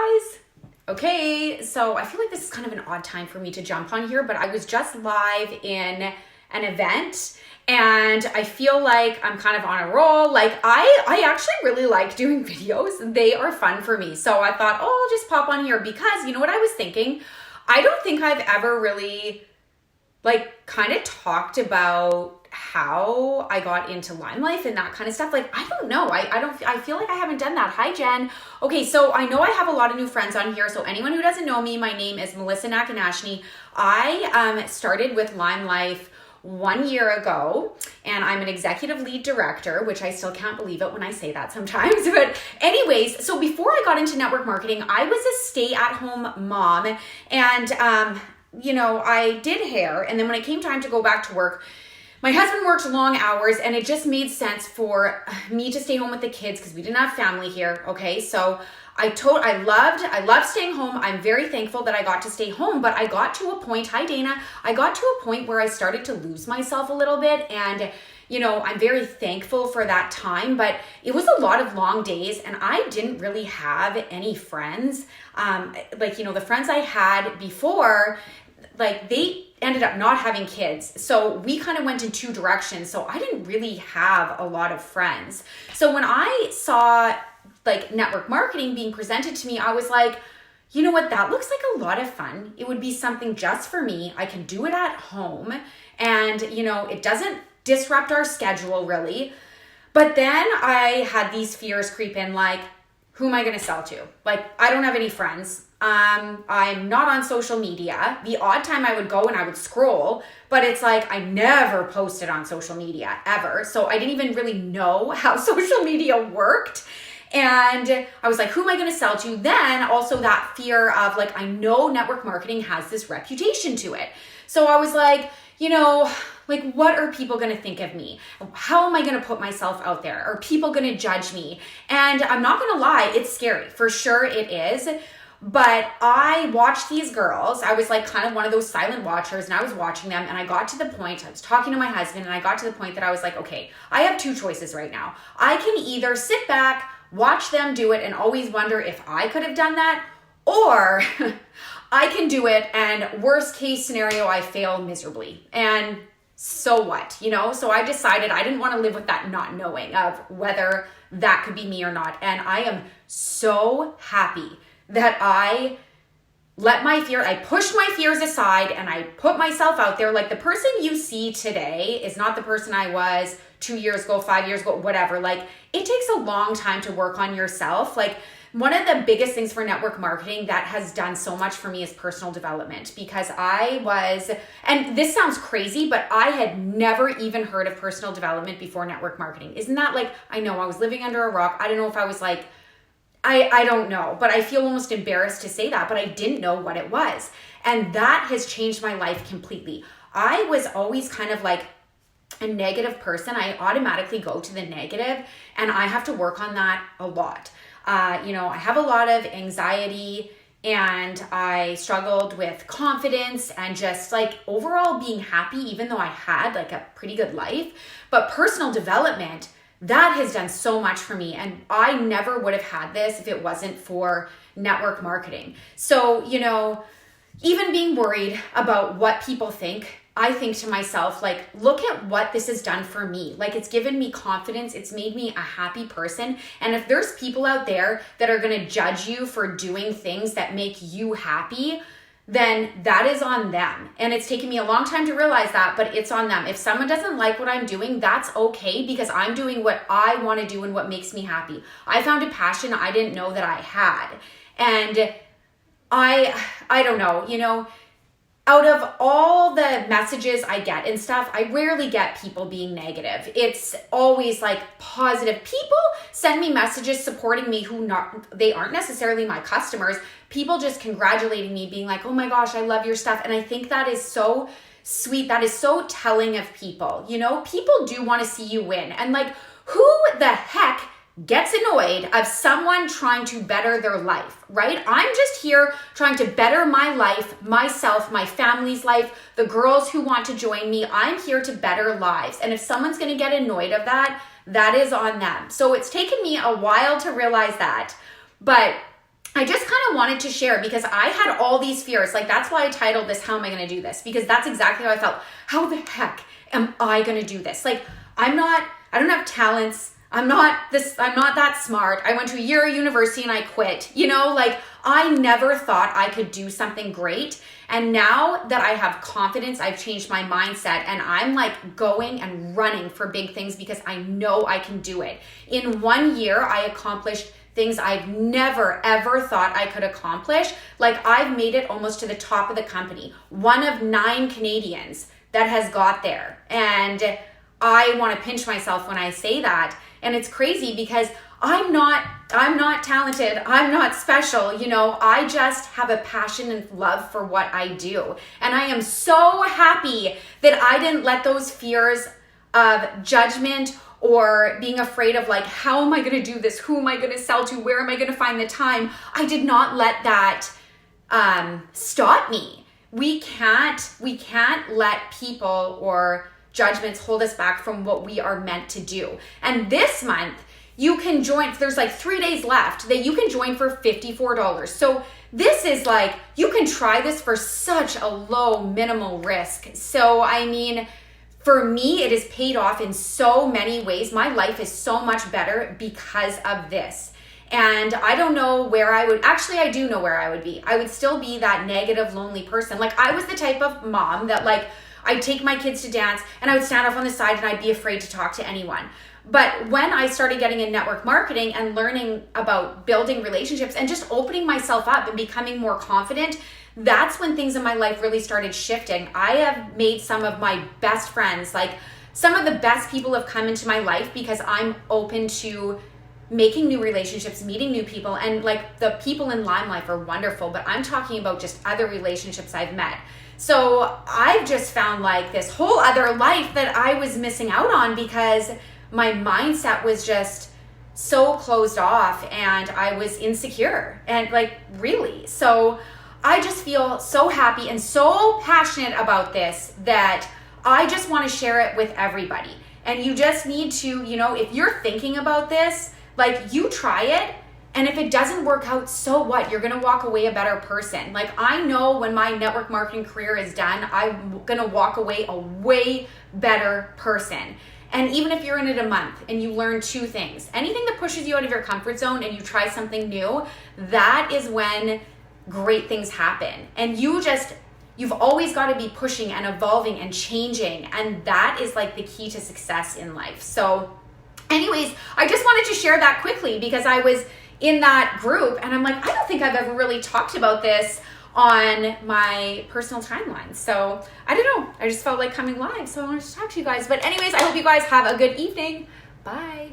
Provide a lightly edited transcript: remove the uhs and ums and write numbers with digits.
guys. Okay, so I feel like this is kind of an odd time for me to jump on here, but I was just live in an event and I feel like I'm kind of on a roll. Like I actually really like doing videos. They are fun for me. So I thought, oh, I'll just pop on here because you know what I was thinking? I don't think I've ever really kind of talked about how I got into LimeLife and that kind of stuff. Like, I don't know. I feel like I haven't done that. Hi, Jen. Okay, so I know I have a lot of new friends on here. So anyone who doesn't know me, my name is Melissa Nakanashni. I started with LimeLife 1 year ago, and I'm an executive lead director, which I still can't believe it when I say that sometimes. But anyways, so before I got into network marketing, I was a stay-at-home mom, and I did hair. And then when it came time to go back to work, my husband worked long hours and it just made sense for me to stay home with the kids because we didn't have family here. Okay. So I loved staying home. I'm very thankful that I got to stay home, but I got to a point, hi Dana, I got to a point where I started to lose myself a little bit. And I'm very thankful for that time, but it was a lot of long days and I didn't really have any friends. The friends I had before, they ended up not having kids. So we kind of went in two directions. So I didn't really have a lot of friends. So when I saw network marketing being presented to me, I was like, you know what, that looks like a lot of fun. It would be something just for me. I can do it at home and, it doesn't disrupt our schedule really. But then I had these fears creep in, who am I going to sell to? I don't have any friends. I'm not on social media. The odd time I would go and I would scroll, but it's I never posted on social media ever. So I didn't even really know how social media worked. And I was like, who am I going to sell to? Then also that fear of I know network marketing has this reputation to it. So I was like, what are people going to think of me? How am I going to put myself out there? Are people going to judge me? And I'm not going to lie, it's scary. For sure it is. But I watched these girls. I was kind of one of those silent watchers and I was watching them and I got to the point, I was talking to my husband and I got to the point that I was like, okay, I have two choices right now. I can either sit back, watch them do it and always wonder if I could have done that, or I can do it and worst case scenario, I fail miserably. And so what, So I decided I didn't want to live with that not knowing of whether that could be me or not. And I am so happy that I pushed my fears aside and I put myself out there. The person you see today is not the person I was 2 years ago, 5 years ago, whatever. It takes a long time to work on yourself. One of the biggest things for network marketing that has done so much for me is personal development, because and this sounds crazy, but I had never even heard of personal development before network marketing. Isn't that I know I was living under a rock. I don't know if I was I don't know, but I feel almost embarrassed to say that, but I didn't know what it was. And that has changed my life completely. I was always kind of a negative person. I automatically go to the negative and I have to work on that a lot. I have a lot of anxiety and I struggled with confidence and just overall being happy, even though I had a pretty good life. But personal development, that has done so much for me. And I never would have had this if it wasn't for network marketing. So, even being worried about what people think, I think to myself, look at what this has done for me. It's given me confidence. It's made me a happy person. And if there's people out there that are going to judge you for doing things that make you happy, then that is on them. And it's taken me a long time to realize that, but it's on them. If someone doesn't like what I'm doing, that's okay, because I'm doing what I want to do and what makes me happy. I found a passion I didn't know that I had. And I don't know, out of all the messages I get and stuff, I rarely get people being negative. It's always positive. People send me messages supporting me they aren't necessarily my customers. People just congratulating me, being like, oh my gosh, I love your stuff. And I think that is so sweet. That is so telling of people. People do want to see you win. And who the heck gets annoyed of someone trying to better their life, right? I'm just here trying to better my life, myself, my family's life, the girls who want to join me. I'm here to better lives. And if someone's going to get annoyed of that, that is on them. So it's taken me a while to realize that. But I just kind of wanted to share because I had all these fears. Like, that's why I titled this, How Am I Going to Do This? Because that's exactly how I felt. How the heck am I going to do this? Like, I don't have talents. I'm not that smart. I went to a year of university and I quit. Like, I never thought I could do something great. And now that I have confidence, I've changed my mindset and I'm like going and running for big things because I know I can do it. In 1 year, I accomplished things I've never, ever thought I could accomplish. Like, I've made it almost to the top of the company. One of 9 Canadians that has got there. And I want to pinch myself when I say that. And it's crazy because I'm not talented. I'm not special. I just have a passion and love for what I do. And I am so happy that I didn't let those fears of judgment or being afraid of like, how am I going to do this? Who am I going to sell to? Where am I going to find the time? I did not let that stop me. We can't let people or judgments hold us back from what we are meant to do. And this month, you can join, there's like 3 days left that you can join for $54. So this is like, you can try this for such a low minimal risk. So I mean, for me, it has paid off in so many ways. My life is so much better because of this. And I don't know where I would, actually I do know where I would be. I would still be that negative, lonely person. Like, I was the type of mom that like, I'd take my kids to dance and I would stand off on the side and I'd be afraid to talk to anyone. But when I started getting in network marketing and learning about building relationships and just opening myself up and becoming more confident, that's when things in my life really started shifting. I have made some of my best friends, like some of the best people have come into my life because I'm open to making new relationships, meeting new people, and like the people in LimeLife are wonderful, but I'm talking about just other relationships I've met. So I've just found like this whole other life that I was missing out on because my mindset was just so closed off and I was insecure and like really. So I just feel so happy and so passionate about this that I just want to share it with everybody. And you just need to, if you're thinking about this, like you try it. And if it doesn't work out, so what? You're going to walk away a better person. Like, I know when my network marketing career is done, I'm going to walk away a way better person. And even if you're in it a month and you learn 2 things, anything that pushes you out of your comfort zone and you try something new, that is when great things happen. And you've always got to be pushing and evolving and changing. And that is like the key to success in life. So anyways, I just wanted to share that quickly because I was in that group and I'm like, I don't think I've ever really talked about this on my personal timeline. So I don't know, I just felt like coming live. So I wanted to talk to you guys. But anyways, I hope you guys have a good evening. Bye.